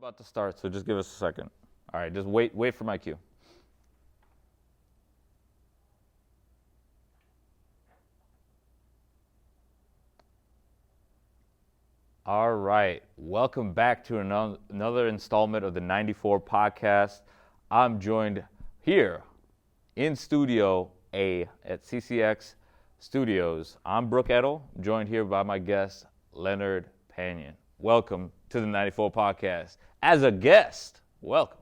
About to start, so just give us a second. All right, just wait for my cue. All right, welcome back to another installment of the 94 podcast. I'm joined here in Studio A at CCX Studios. I'm Brook Eddle, joined here by my guest, Leonard Panion. Welcome to the 94 podcast. As a guest, welcome.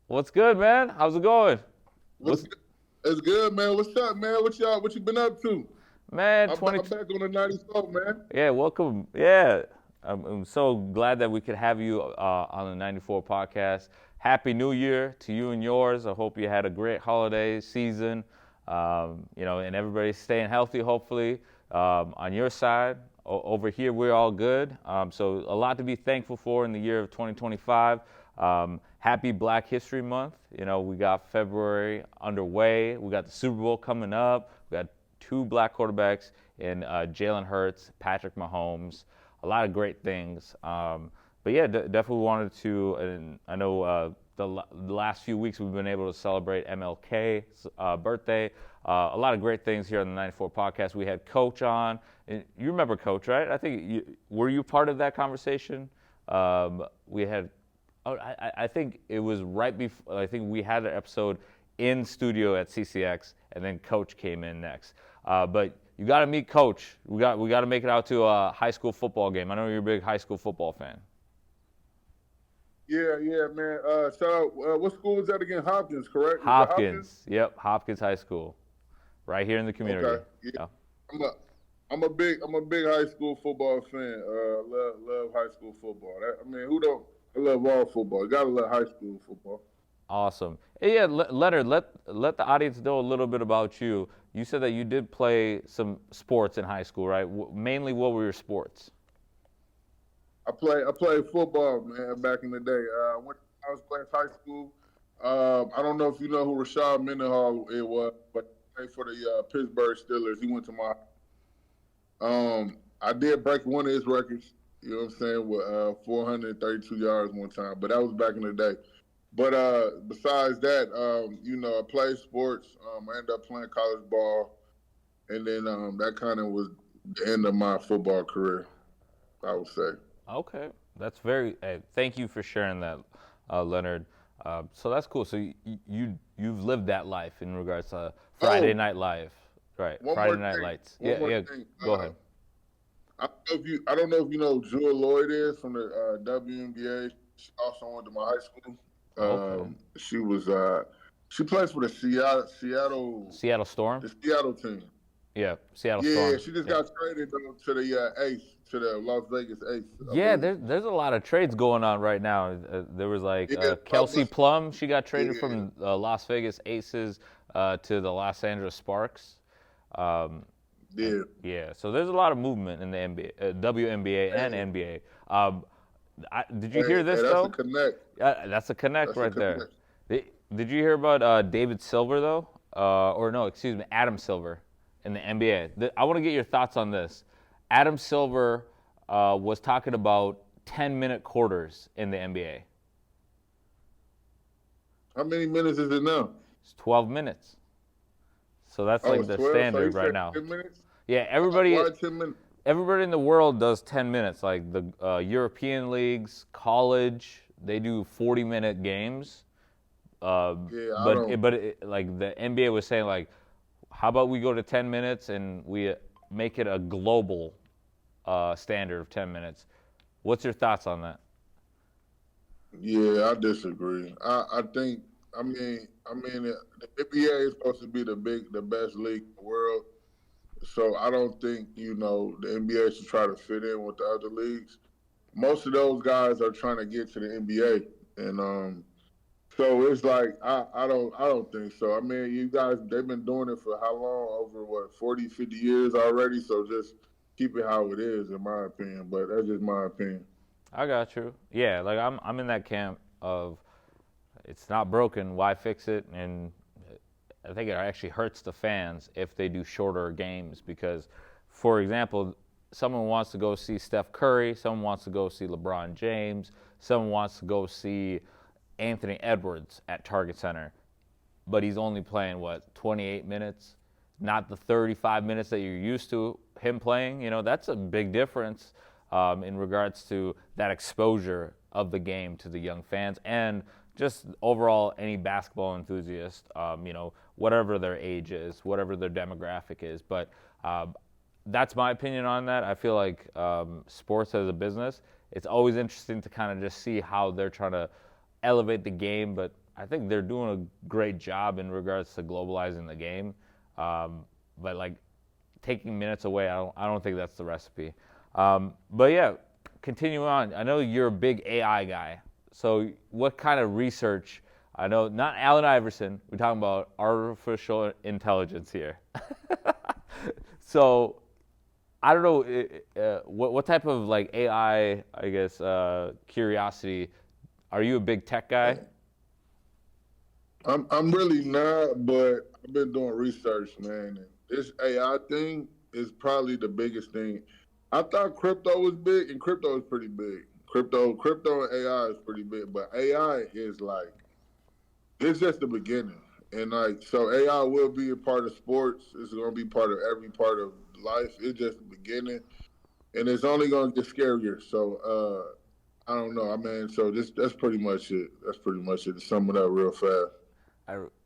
What's good, man? How's it going? It's good, man. What's up, man? What you been up to? Man, I'm back on the 94, man. Yeah, welcome. Yeah, I'm so glad that we could have you on the 94 podcast. Happy New Year to you and yours. I hope you had a great holiday season, and everybody's staying healthy, hopefully. On your side, over here, we're all good. So a lot to be thankful for in the year of 2025. Happy Black History Month. You know, we got February underway. We got the Super Bowl coming up. We got two black quarterbacks in Jalen Hurts, Patrick Mahomes. A lot of great things. But yeah, definitely wanted to, and I know the last few weeks we've been able to celebrate MLK's birthday. A lot of great things here on the 94 podcast. We had Coach on. And you remember Coach, right? I think were you part of that conversation? We had, I think it was right before. I think we had an episode in studio at CCX, and then Coach came in next. But you got to meet Coach. We got to make it out to a high school football game. I know you're a big high school football fan. Yeah, man. Shout out. What school is that again? Hopkins, correct? Hopkins. Yep, Hopkins High School, right here in the community. Okay. Yeah. I'm a big high school football fan. Love high school football. Who don't? I love all football. You gotta love high school football. Awesome. Hey, yeah, Leonard, let the audience know a little bit about you. You said that you did play some sports in high school, right? Mainly, what were your sports? I played football, man, back in the day. When I was playing high school, I don't know if you know who Rashad Mendenhall it was, but he played for the Pittsburgh Steelers. He went to my. I did break one of his records. You know what I'm saying? With 432 yards one time, but that was back in the day. But besides that, I played sports. I ended up playing college ball, and then that kind of was the end of my football career, I would say. Okay, that's very. Thank you for sharing that, Leonard. So that's cool. So you've lived that life in regards to Friday Night Live, right? Friday Night Lights. Yeah. Go ahead. I don't know if you know who Jewel Lloyd is from the WNBA. She also went to my high school. Okay. She plays for the Seattle Storm. The Seattle team. Yeah, Seattle Storm. Yeah, she just got traded to the Ace, to the Las Vegas Ace. Yeah, there's a lot of trades going on right now. There was Kelsey Plum. She got traded from Las Vegas Aces to the Los Angeles Sparks. Yeah. So there's a lot of movement in the NBA, WNBA and NBA. Did you hear this though? That's a connect. That's a connect right there. Did you hear about David Silver though? Adam Silver in the NBA. I want to get your thoughts on this. Adam Silver was talking about 10-minute quarters in the NBA. How many minutes is it now? It's 12 minutes. So that's the 12, standard right now. 10 minutes? Yeah, everybody. Why 10 minutes? Everybody in the world does 10 minutes. Like the European leagues, college, they do 40-minute games. But the NBA was saying like, how about we go to 10 minutes and we make it a global standard of 10 minutes? What's your thoughts on that? Yeah, I disagree. I think the NBA is supposed to be the best league in the world. So I don't think, the NBA should try to fit in with the other leagues. Most of those guys are trying to get to the NBA. And so it's like, I don't think so. I mean, you guys, they've been doing it for how long? Over 40, 50 years already. So just keep it how it is, in my opinion. But that's just my opinion. I got you. Yeah, like I'm in that camp of it's not broken, why fix it? And I think it actually hurts the fans if they do shorter games because, for example, someone wants to go see Steph Curry, someone wants to go see LeBron James, someone wants to go see Anthony Edwards at Target Center, but he's only playing, 28 minutes, not the 35 minutes that you're used to him playing. That's a big difference in regards to that exposure of the game to the young fans and just overall any basketball enthusiast, whatever their age is, whatever their demographic is. But that's my opinion on that. I feel like sports as a business, it's always interesting to kind of just see how they're trying to elevate the game, but I think they're doing a great job in regards to globalizing the game. But like taking minutes away, I don't think that's the recipe. But yeah, continuing on. I know you're a big AI guy. So what kind of research? I know not Allen Iverson. We're talking about artificial intelligence here. So I don't know what type of like AI, I guess, curiosity. Are you a big tech guy? I'm really not, but I've been doing research, man. And this AI thing is probably the biggest thing. I thought crypto was big, and crypto is pretty big. Crypto and AI is pretty big, but AI is like it's just the beginning. And like so AI will be a part of sports. It's gonna be part of every part of life. It's just the beginning. And it's only gonna get scarier. So I don't know. I mean, so that's pretty much it. That's pretty much it. To sum it up real fast.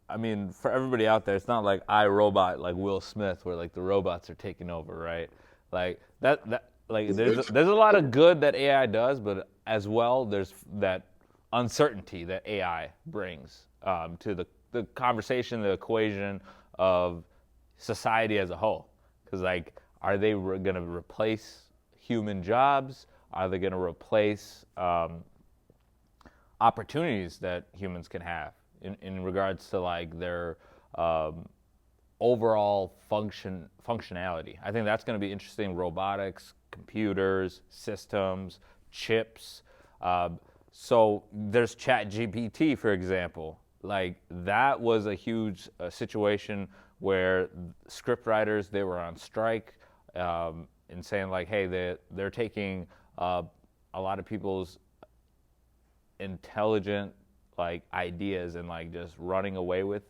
I mean, for everybody out there, it's not like iRobot, like Will Smith, where like the robots are taking over, right? Like there's a lot of good that AI does, but as well there's that uncertainty that AI brings to the conversation, the equation of society as a whole. Because like, are they going to replace human jobs? Are they going to replace opportunities that humans can have in regards to like their overall functionality? I think that's going to be interesting. Robotics, computers, systems, chips. So there's ChatGPT, for example. Like that was a huge situation where script writers, they were on strike and saying like, hey, they're taking a lot of people's intelligent like ideas and like just running away with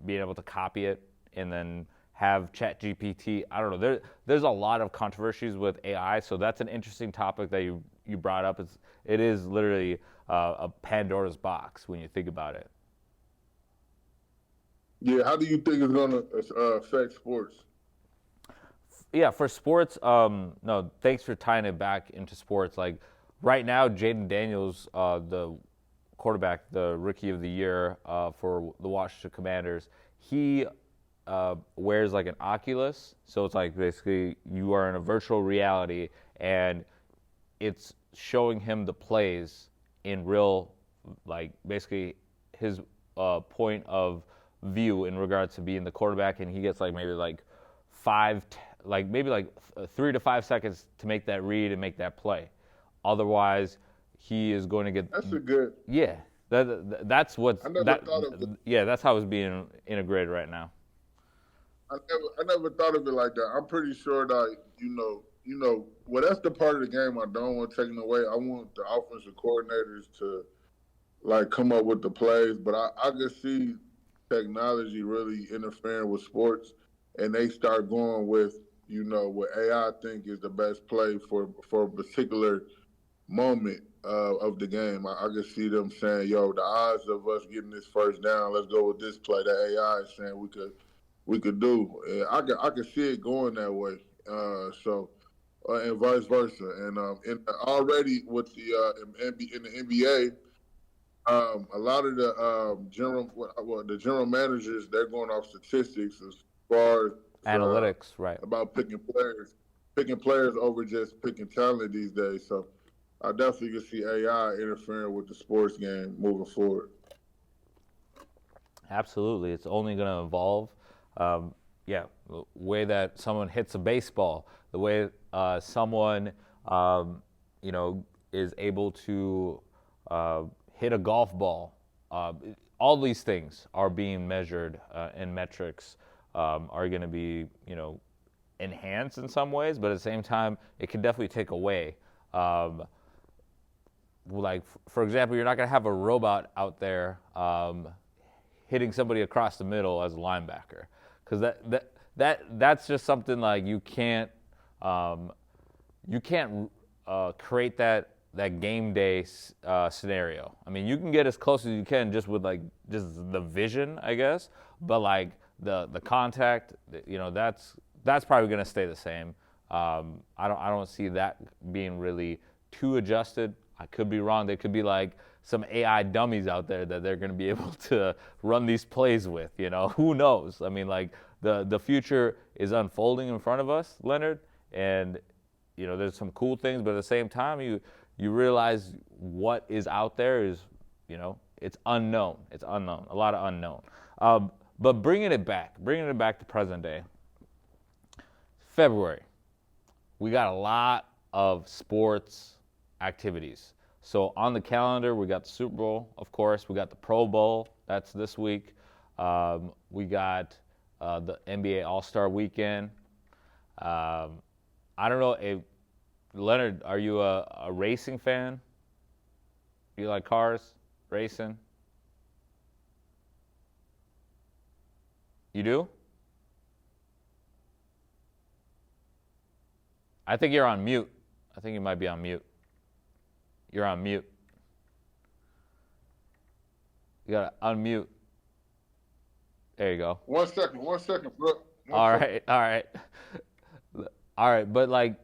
being able to copy it and then have ChatGPT. I don't know. There's a lot of controversies with AI, so that's an interesting topic that you brought up. It is literally a Pandora's box when you think about it. Yeah, how do you think it's going to affect sports? Yeah, for sports, no, thanks for tying it back into sports. Like right now, Jaden Daniels, the quarterback, the rookie of the year for the Washington Commanders, he wears like an Oculus. So it's like basically you are in a virtual reality and it's showing him the plays in real, like basically his point of view in regards to being the quarterback, and he gets like maybe like maybe 3 to 5 seconds to make that read and make that play. Otherwise, he is going to get. That's a good. Yeah, that's what's I never thought of it. Yeah, that's how it's being integrated right now. I never thought of it like that. I'm pretty sure that well, that's the part of the game I don't want taken away. I want the offensive coordinators to like come up with the plays, but I can see technology really interfering with sports, and they start going with what AI think is the best play for a particular moment of the game. I can see them saying, "Yo, the odds of us getting this first down, let's go with this play." That AI is saying we could do. I can see it going that way. And vice versa. And already with in the NBA, a lot of the the general managers, they're going off statistics as far as analytics, right? About picking players over just picking talent these days. So I definitely can see AI interfering with the sports game moving forward. Absolutely, it's only going to evolve. Yeah, the way that someone hits a baseball, the way someone is able to hit a golf ball. All these things are being measured, and metrics are going to be enhance in some ways, but at the same time, it can definitely take away. Like, for example, you're not going to have a robot out there hitting somebody across the middle as a linebacker, because that's just something like you can't create that game day scenario. I mean, you can get as close as you can just with like just the vision, I guess, but like the contact, that's probably going to stay the same. I don't see that being really too adjusted. I could be wrong. There could be like some AI dummies out there that they're going to be able to run these plays with. Who knows? I mean, like the future is unfolding in front of us, Leonard, and there's some cool things, but at the same time, you realize what is out there is, it's unknown. It's unknown. A lot of unknown. But bringing it back to present day. February, we got a lot of sports activities. So on the calendar, we got the Super Bowl, of course. We got the Pro Bowl. That's this week. We got the NBA All-Star Weekend. I don't know, Leonard, are you a racing fan? Do you like cars, racing? You do? I think you're on mute. I think you might be on mute. You're on mute. You gotta unmute. There you go. 1 second, Brook. All right. But like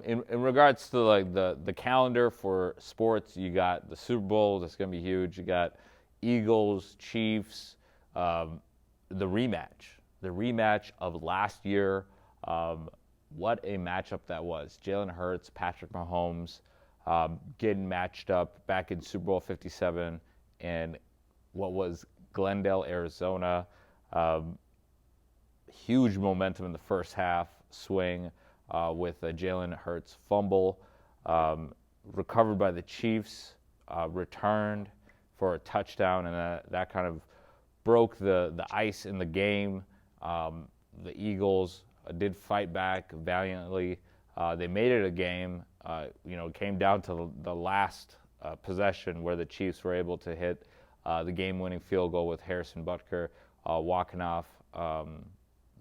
in regards to like the calendar for sports, you got the Super Bowl. That's gonna be huge. You got Eagles, Chiefs, the rematch of last year. What a matchup that was. Jalen Hurts, Patrick Mahomes, getting matched up back in Super Bowl 57 in what was Glendale, Arizona. Huge momentum in the first half swing with a Jalen Hurts fumble, recovered by the Chiefs, returned for a touchdown, and that kind of broke the ice in the game. The Eagles did fight back valiantly. They made it a game. It came down to the last possession where the Chiefs were able to hit the game-winning field goal with Harrison Butker walking off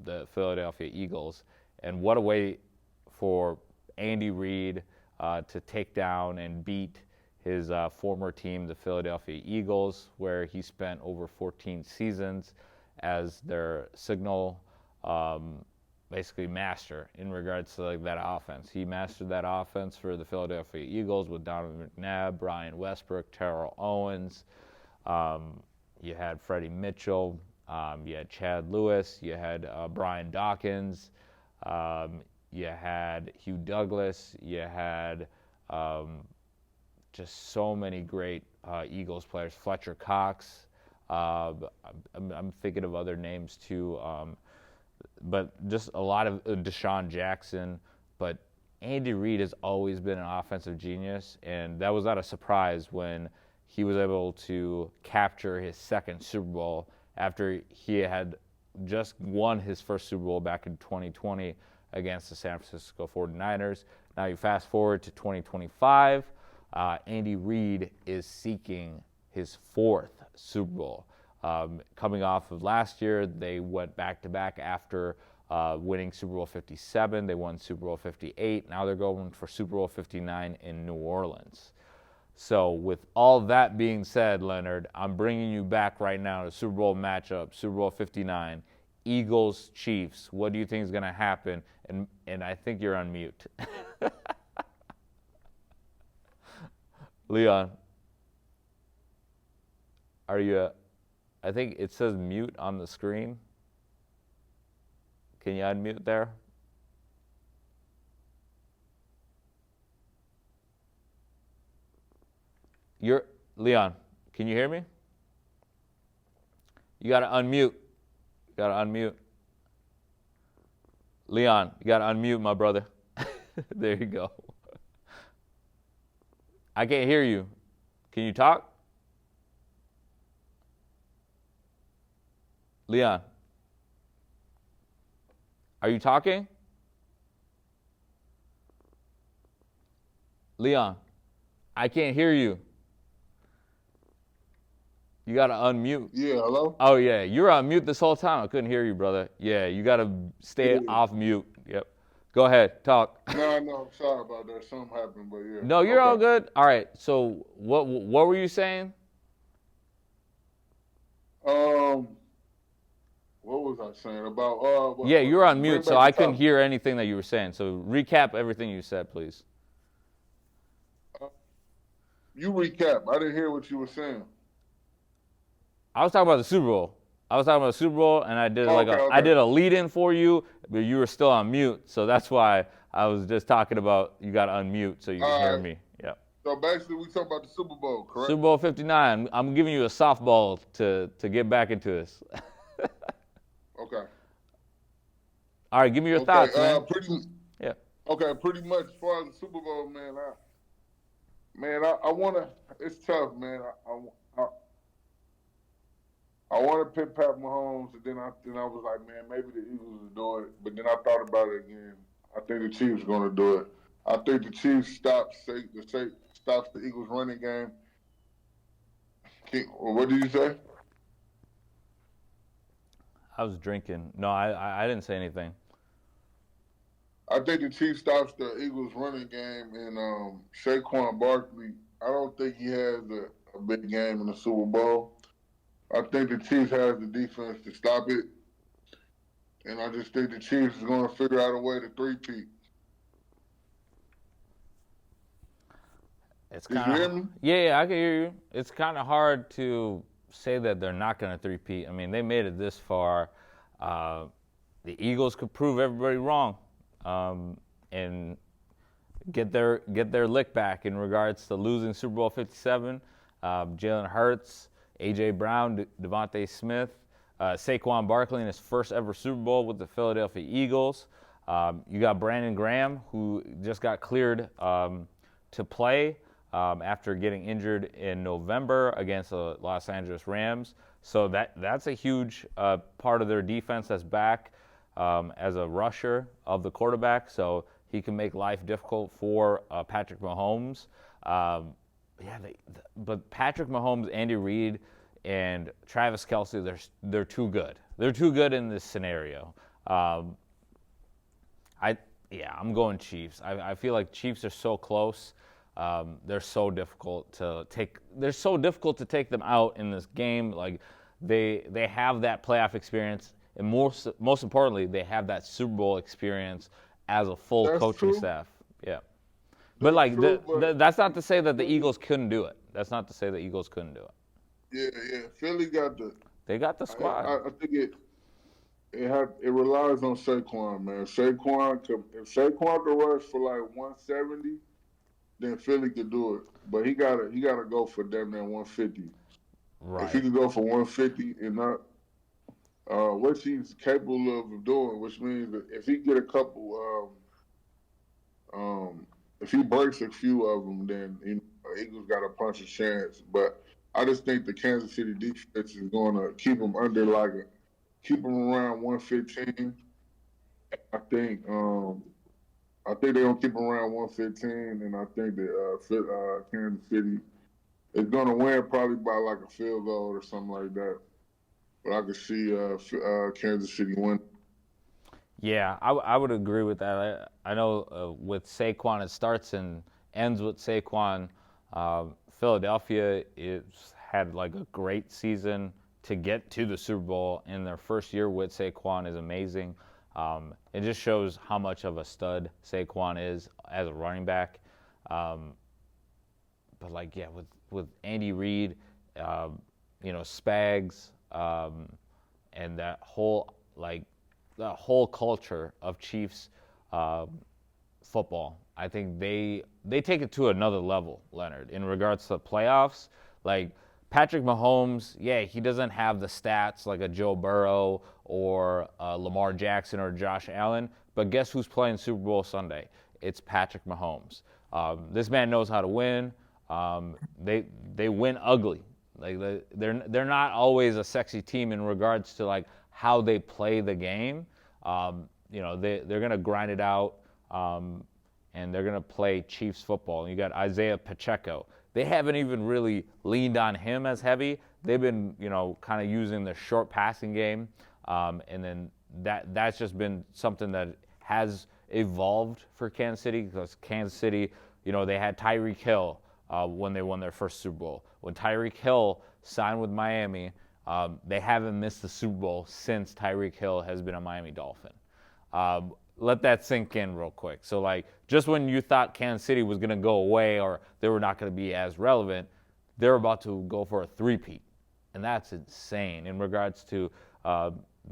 the Philadelphia Eagles. And what a way for Andy Reid to take down and beat his former team, the Philadelphia Eagles, where he spent over 14 seasons as their signal basically master in regards to like that offense. He mastered that offense for the Philadelphia Eagles with Donovan McNabb, Brian Westbrook, Terrell Owens. You had Freddie Mitchell. You had Chad Lewis. You had Brian Dawkins. You had Hugh Douglas. You had just so many great Eagles players. Fletcher Cox. I'm thinking of other names too. But just a lot of Deshaun Jackson. But Andy Reid has always been an offensive genius, and that was not a surprise when he was able to capture his second Super Bowl after he had just won his first Super Bowl back in 2020 against the San Francisco 49ers. Now you fast forward to 2025, Andy Reid is seeking his fourth Super Bowl. Coming off of last year, they went back-to-back after winning Super Bowl 57. They won Super Bowl 58. Now they're going for Super Bowl 59 in New Orleans. So with all that being said, Leonard, I'm bringing you back right now to Super Bowl matchup, Super Bowl 59, Eagles, Chiefs. What do you think is going to happen? And I think you're on mute. Leon, are you... I think it says mute on the screen. Can you unmute there? Leon, can you hear me? You got to unmute. Leon, you got to unmute, my brother. There you go. I can't hear you. Can you talk? Leon, are you talking? Leon, I can't hear you. You got to unmute. Yeah, hello? Oh, yeah. You were on mute this whole time. I couldn't hear you, brother. Yeah, you got to stay off mute. Yep. Go ahead. Talk. No, sorry about that. Something happened, but yeah. No, you're all good. All right. So what were you saying? What was I saying about Yeah, you were on bring mute, so back I the couldn't topic. hear anything that you were saying. So recap everything you said, please. You recap. I didn't hear what you were saying. I was talking about the Super Bowl. And I did I Okay. did a lead in for you, but you were still on mute, so that's why I was just talking about you got to unmute so you can hear me. Yeah. So basically, we talking about the Super Bowl, correct? Super Bowl 59. I'm giving you a softball to get back into this. Okay. All right, give me your thoughts, man. Yeah. Okay, pretty much as far as the Super Bowl, I want to. It's tough, man. I want to pick Pat Mahomes, and then I was like, man, maybe the Eagles will do it. But then I thought about it again. I think the Chiefs are going to do it. I think the Chiefs stops the Eagles' running game. What did you say? I was drinking. No, I didn't say anything. I think the Chiefs stops the Eagles' running game, and Saquon Barkley. I don't think he has a big game in the Super Bowl. I think the Chiefs has the defense to stop it, and I just think the Chiefs is going to figure out a way to three-peat. It's Did you hear me? Yeah, I can hear you. It's kind of hard to say that they're not going to three-peat. I mean, they made it this far. The Eagles could prove everybody wrong and get their lick back in regards to losing Super Bowl 57. Jalen Hurts, A.J. Brown, Devontae Smith, Saquon Barkley in his first ever Super Bowl with the Philadelphia Eagles. You got Brandon Graham, who just got cleared to play after getting injured in November against the Los Angeles Rams. So that's a huge part of their defense that's back as a rusher of the quarterback. So he can make life difficult for Patrick Mahomes. But Patrick Mahomes, Andy Reid, and Travis Kelce, they're too good. They're too good in this scenario. I'm going Chiefs. I feel like Chiefs are so close. They're so difficult to take. They're so difficult to take them out in this game. Like they have that playoff experience, and most importantly, they have that Super Bowl experience as a full coaching staff. Yeah. But that's not to say that the Eagles couldn't do it. That's not to say the Eagles couldn't do it. Yeah. Philly got They got the squad. I think it relies on Saquon, man. If Saquon could rush for like 170, then Philly could do it. But he gotta go for damn near 150. Right. If he could go for 150 and not what he's capable of doing, which means that if he get a couple if he breaks a few of them, then Eagles got a punch of chance. But I just think the Kansas City defense is going to keep them keep them around 115. I think they're gonna keep them around 115, and I think that Kansas City is gonna win probably by like a field goal or something like that. But I could see Kansas City win. Yeah, I would agree with that. I know with Saquon, it starts and ends with Saquon. Philadelphia had like a great season to get to the Super Bowl in their first year with Saquon is amazing. It just shows how much of a stud Saquon is as a running back. But with Andy Reid, Spags, and that whole culture of Chiefs football, I think they take it to another level, Leonard, in regards to playoffs. Like Patrick Mahomes, he doesn't have the stats like a Joe Burrow or Lamar Jackson or Josh Allen, but guess who's playing Super Bowl Sunday? It's Patrick Mahomes. This man knows how to win. They win ugly. Like they're not always a sexy team in regards to like how they play the game. They're gonna grind it out. and they're going to play Chiefs football. And you got Isaiah Pacheco. They haven't even really leaned on him as heavy. They've been, kind of using the short passing game, and then that's just been something that has evolved for Kansas City, because Kansas City, they had Tyreek Hill when they won their first Super Bowl. When Tyreek Hill signed with Miami, they haven't missed the Super Bowl since Tyreek Hill has been a Miami Dolphin. Let that sink in real quick. So, just when you thought Kansas City was going to go away or they were not going to be as relevant, they're about to go for a three-peat. And that's insane in regards to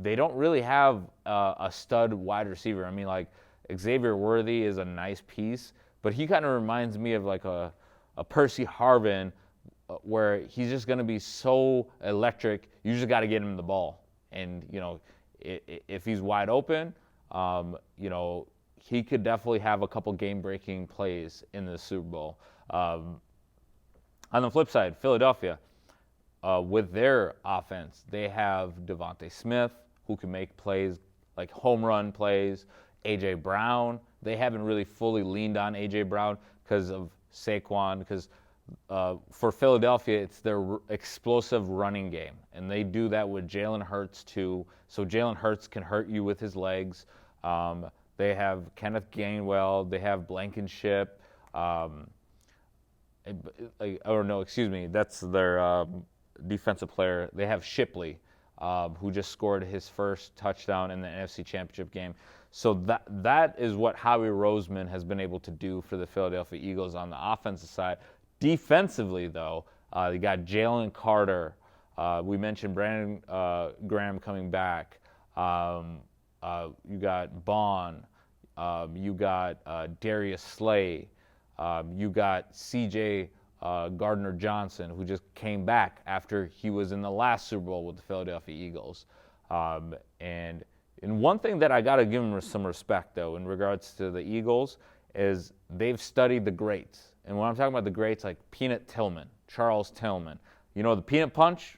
they don't really have a stud wide receiver. I mean, Xavier Worthy is a nice piece, but he kind of reminds me of a Percy Harvin, where he's just going to be so electric. You just got to get him the ball. And, if he's wide open, he could definitely have a couple game-breaking plays in the Super Bowl. On the flip side, Philadelphia, with their offense, they have Devontae Smith, who can make plays like home run plays. A.J. Brown, they haven't really fully leaned on A.J. Brown because of Saquon, because for Philadelphia, it's their explosive running game, and they do that with Jalen Hurts too. So Jalen Hurts can hurt you with his legs. They have Kenneth Gainwell. They have Blankenship. That's their defensive player. They have Shipley, who just scored his first touchdown in the NFC Championship game. So that is what Howie Roseman has been able to do for the Philadelphia Eagles on the offensive side. Defensively, though, you got Jalen Carter. We mentioned Brandon Graham coming back. You got Bond. You got Darius Slay. You got C.J. Gardner-Johnson, who just came back after he was in the last Super Bowl with the Philadelphia Eagles. And one thing that I got to give them some respect, though, in regards to the Eagles, is they've studied the greats. And when I'm talking about the greats, like Peanut Tillman, Charles Tillman, the peanut punch,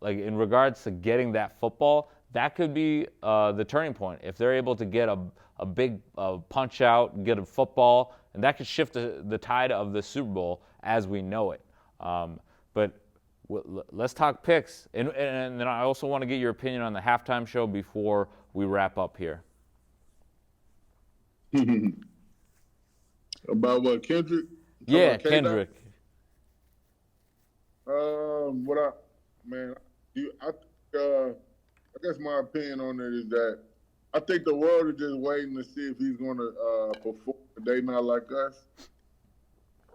in regards to getting that football, that could be the turning point. If they're able to get a big punch out, get a football, and that could shift the tide of the Super Bowl as we know it. But let's talk picks. And then I also want to get your opinion on the halftime show before we wrap up here. About what, Kendrick? Yeah, Kendrick. I guess my opinion on it is that I think the world is just waiting to see if he's going to perform They Not Like Us.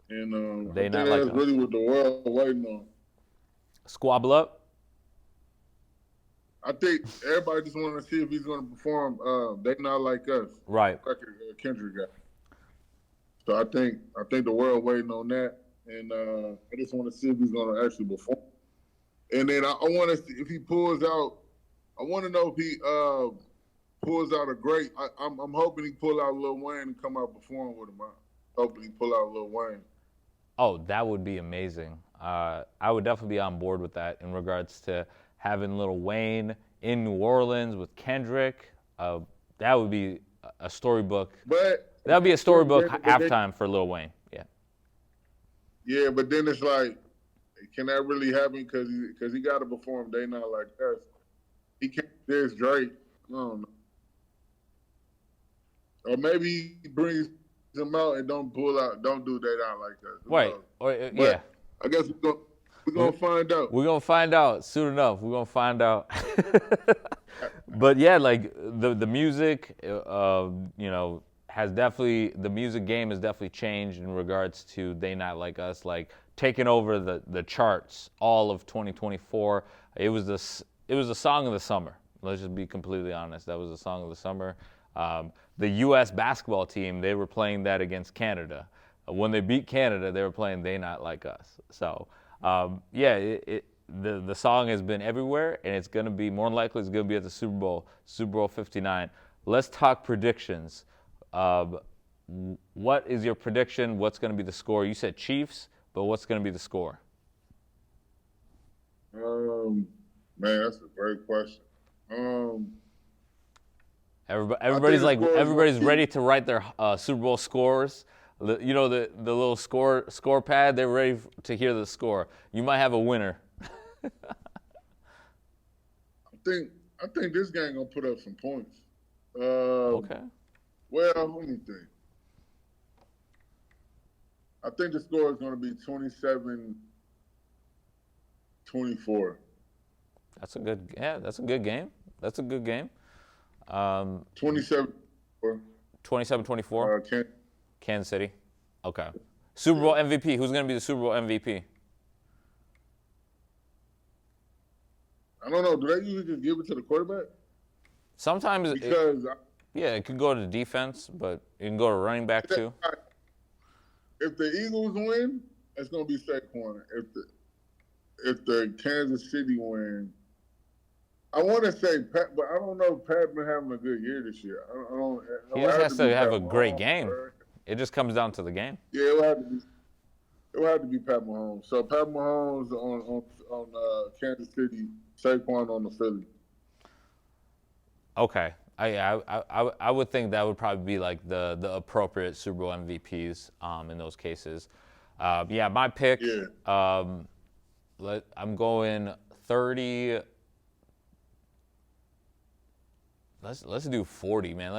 And I think that's really what the world waiting on. Squabble up? I think everybody just want to see if he's going to perform They Not Like Us. Right. Kendrick got. So I think the world waiting on that, and I just want to see if he's going to actually perform. And then I want to see if he pulls out. I want to know if he pulls out a great. I'm hoping he pull out Lil Wayne and come out perform with him. I'm hoping he pull out Lil Wayne. Oh, that would be amazing. I would definitely be on board with that in regards to having Lil Wayne in New Orleans with Kendrick. That would be a storybook. But that would be a storybook halftime for Lil Wayne. Yeah. Yeah, but then it's like, can that really happen? Because he got to perform They Not Like Us. He can't. There's Drake. I don't know. Or maybe he brings them out and don't do They Not Like Us. Right. Yeah. I guess we're going to find out. We're going to find out soon enough. We're going to find out. But yeah, the music, has definitely, the music game has definitely changed in regards to They Not Like Us, taking over the charts all of 2024. It was the song of the summer. Let's just be completely honest. That was the song of the summer. The U.S. basketball team, they were playing that against Canada. When they beat Canada, they were playing They Not Like Us. So, the song has been everywhere, and it's going to be, more than likely, it's going to be at the Super Bowl 59. Let's talk predictions. What is your prediction? What's going to be the score? You said Chiefs, but what's going to be the score? Man, that's a great question. Everybody's like score is going everybody's to ready be. to write their Super Bowl scores. You know the little score pad. They're ready to hear the score. You might have a winner. I think this game gonna put up some points. Well, Okay. let me think. I think the score is gonna be 27-24. That's a good game. That's a good game. 27. 27-24. Can Kansas City. Okay. Super Bowl MVP. Who's going to be the Super Bowl MVP? I don't know. Do they usually just give it to the quarterback? Sometimes, Because it can go to defense, but it can go to running back too. if the Eagles win, it's gonna be Saquon. If the Kansas City win, I want to say Pat, but I don't know if Pat's been having a good year this year. I don't. He just has to have a Pat great Mahomes, game. right? It just comes down to the game. Yeah, it would have to be Pat Mahomes. So Pat Mahomes on Kansas City, Saquon on the Philly. Okay. I would think that would probably be like the appropriate Super Bowl MVPs in those cases. My pick. Yeah. I'm going 30. Let's do 40, man.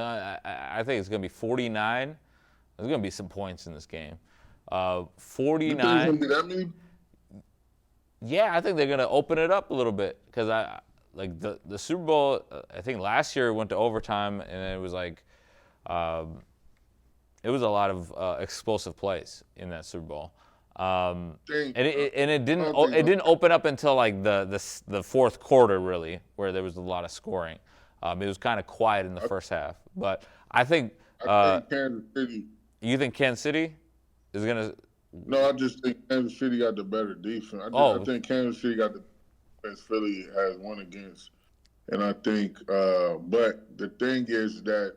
I think it's gonna be 49. There's gonna be some points in this game. 49. You think it's gonna be that many? Yeah, I think they're gonna open it up a little bit because like the Super Bowl. I think last year went to overtime and it was like, it was a lot of explosive plays in that Super Bowl. And it didn't open up until like the fourth quarter really, where there was a lot of scoring. It was kind of quiet in the first half, but I think Kansas City. You think Kansas City is gonna? No, I just think Kansas City got the better defense. I think Kansas City got the defense Philly has won against, and I think. But the thing is that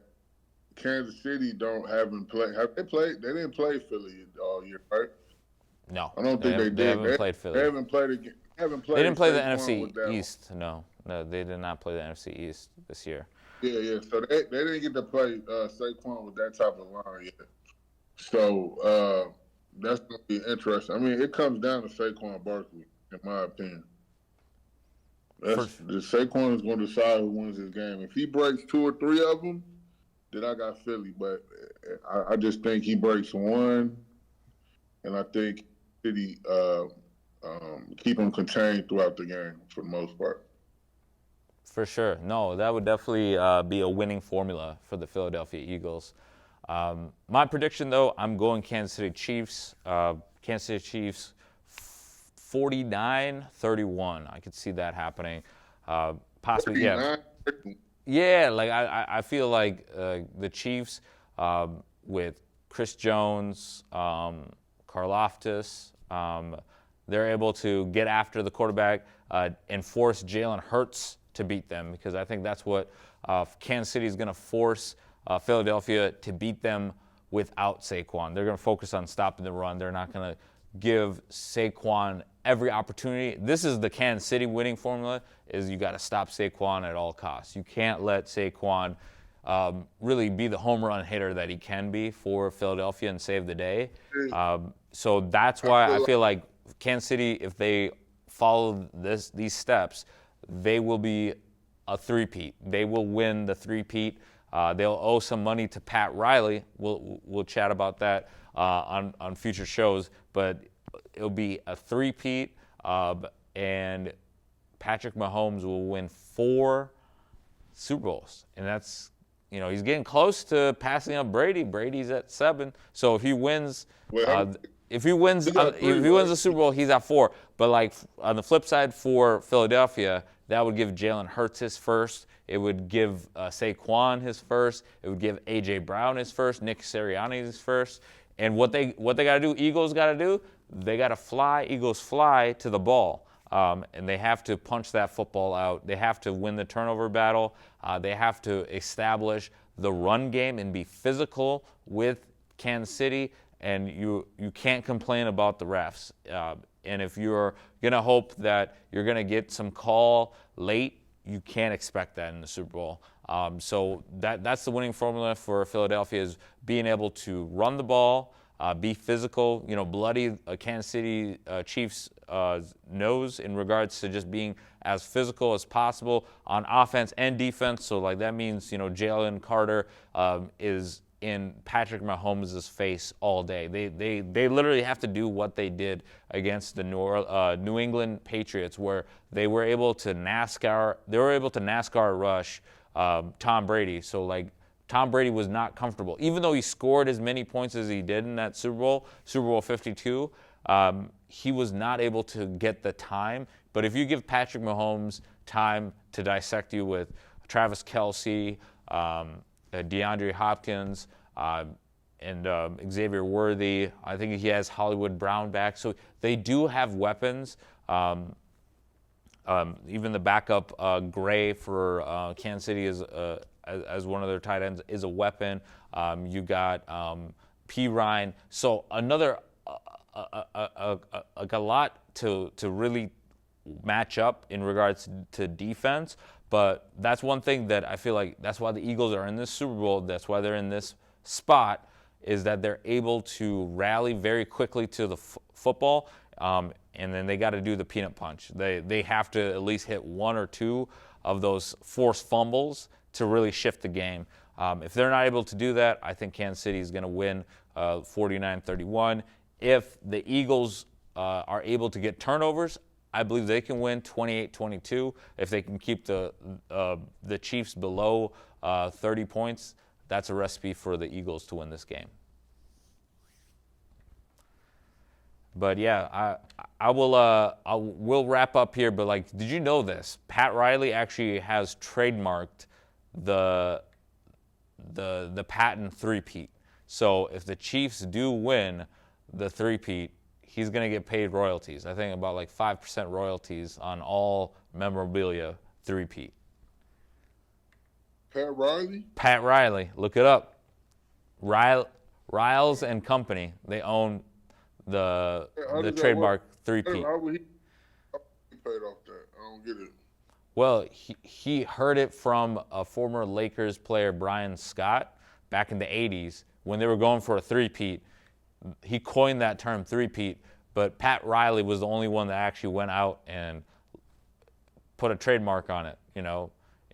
Kansas City haven't played. Have they played? They didn't play Philly all year, right? No, I don't think they did. They haven't played Philly. They haven't played again. They didn't play the NFC East. No, they did not play the NFC East this year. Yeah. So they didn't get to play Saquon with that type of line yet. So that's going to be interesting. I mean, it comes down to Saquon Barkley, in my opinion. Saquon is going to decide who wins this game. If he breaks 2 or 3 of them, then I got Philly. But I just think he breaks one, and I think City keep him contained throughout the game for the most part. For sure. No, that would definitely be a winning formula for the Philadelphia Eagles. My prediction, though, I'm going Kansas City Chiefs. Kansas City Chiefs 49-31. I could see that happening. Possibly, 49? Yeah, like I feel like the Chiefs with Chris Jones, Karlaftis, they're able to get after the quarterback and force Jalen Hurts to beat them, because I think that's what Kansas City is going to force Philadelphia to beat them without Saquon. They're going to focus on stopping the run. They're not going to give Saquon every opportunity. This is the Kansas City winning formula, is you got to stop Saquon at all costs. You can't let Saquon really be the home run hitter that he can be for Philadelphia and save the day. So that's why I feel like Kansas City, if they follow these steps, they will be a three-peat. They will win the three-peat. They'll owe some money to Pat Riley. We'll chat about that on future shows. But it'll be a three-peat, and Patrick Mahomes will win 4 Super Bowls, and that's, he's getting close to passing up Brady. Brady's at 7. So if he wins, if he wins the Super Bowl, he's at 4. But like on the flip side for Philadelphia, that would give Jalen Hurts his first. It would give Saquon his first. It would give A.J. Brown his first. Nick Sirianni his first. And what they got to do, Eagles got to do, they got to fly. Eagles fly to the ball, and they have to punch that football out. They have to win the turnover battle. They have to establish the run game and be physical with Kansas City. And you can't complain about the refs. And if you're going to hope that you're going to get some call late, you can't expect that in the Super Bowl. So that's the winning formula for Philadelphia, is being able to run the ball, be physical, bloody Kansas City Chiefs nose in regards to just being as physical as possible on offense and defense. So like that means, Jalen Carter is in Patrick Mahomes' face all day. They literally have to do what they did against the New England Patriots, where they were able to NASCAR rush Tom Brady. So like Tom Brady was not comfortable, even though he scored as many points as he did in that Super Bowl 52. He was not able to get the time. But if you give Patrick Mahomes time to dissect you with Travis Kelce, DeAndre Hopkins, and Xavier Worthy, I think he has Hollywood Brown back. So they do have weapons. Even the backup Gray for Kansas City is as one of their tight ends is a weapon. You got P. Ryan. So another a lot to really match up in regards to defense. But that's one thing that I feel like that's why the Eagles are in this Super Bowl. That's why they're in this spot, is that they're able to rally very quickly to the football. And then they got to do the peanut punch. They have to at least hit one or two of those forced fumbles to really shift the game. If they're not able to do that, I think Kansas City is going to win 49-31. If the Eagles are able to get turnovers, I believe they can win 28-22. If they can keep the Chiefs below 30 points, that's a recipe for the Eagles to win this game. But yeah, I will wrap up here. But like, did you know this? Pat Riley actually has trademarked the patent three-peat. So if the Chiefs do win the three-peat, he's going to get paid royalties. I think about like 5% royalties on all memorabilia three-peat. Pat Riley? Pat Riley. Look it up. Riles and Company. They own the trademark three-peat. How would he paid off that? I don't get it. Well, he heard it from a former Lakers player, Brian Scott, back in the 80s when they were going for a three-peat. He coined that term three-peat, but Pat Riley was the only one that actually went out and put a trademark on it,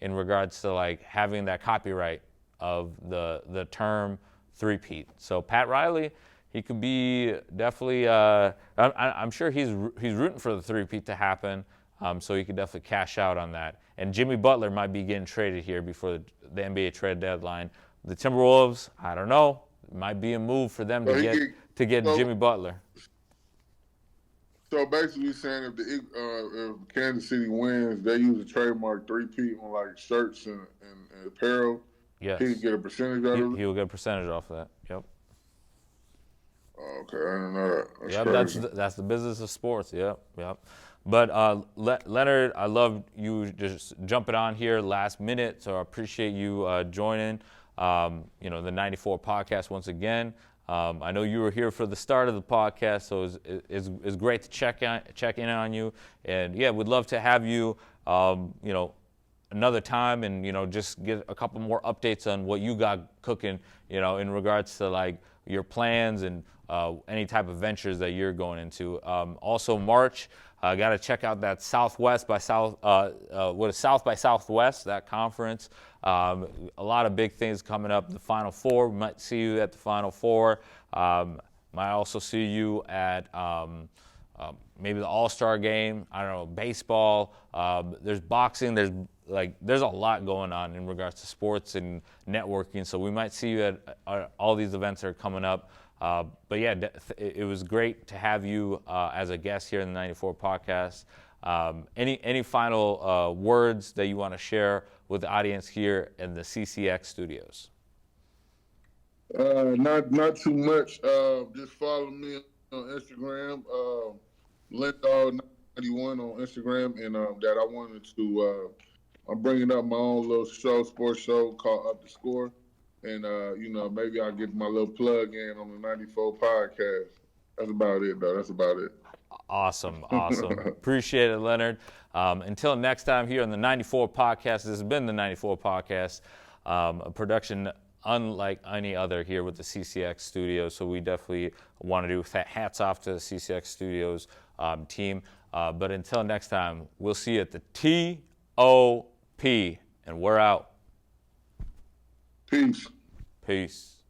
in regards to like having that copyright of the term three-peat. So Pat Riley, he could be definitely. I'm sure he's rooting for the three-peat to happen, so he could definitely cash out on that. And Jimmy Butler might be getting traded here before the NBA trade deadline. The Timberwolves, I don't know. It might be a move for them to get Jimmy Butler. So basically, saying if Kansas City wins, they use a trademark three-peat on like shirts and apparel. Yes. He can get a percentage out of it. He'll get a percentage off of that. Yep. Okay, I didn't know that. That's the business of sports. Yep. But Leonard, I love you just jumping on here last minute, so I appreciate you joining. The 94 podcast once again. I know you were here for the start of the podcast, so it's great to check in on you. And yeah, we'd love to have you, another time, and just get a couple more updates on what you got cooking, in regards to like your plans and any type of ventures that you're going into. Also, March, got to check out that South by Southwest, that conference. A lot of big things coming up. The Final Four, we might see you at the Final Four. Might also see you at maybe the All-Star game. I don't know, baseball. There's boxing. There's a lot going on in regards to sports and networking. So we might see you at all these events that are coming up. But yeah, it was great to have you as a guest here in the 94 podcast. Any final words that you want to share with the audience here in the CCX studios? Not too much. Just follow me on Instagram, Lindahl91 on Instagram, and that I wanted to. I'm bringing up my own little sports show called Up the Score. And, maybe I'll get my little plug in on the 94 podcast. That's about it, though. That's about it. Awesome. Appreciate it, Leonard. Until next time here on the 94 Podcast, this has been the 94 Podcast, a production unlike any other here with the CCX Studios. So we definitely want to do hats off to the CCX Studios team. But until next time, we'll see you at the TOP, and we're out. Peace. Peace.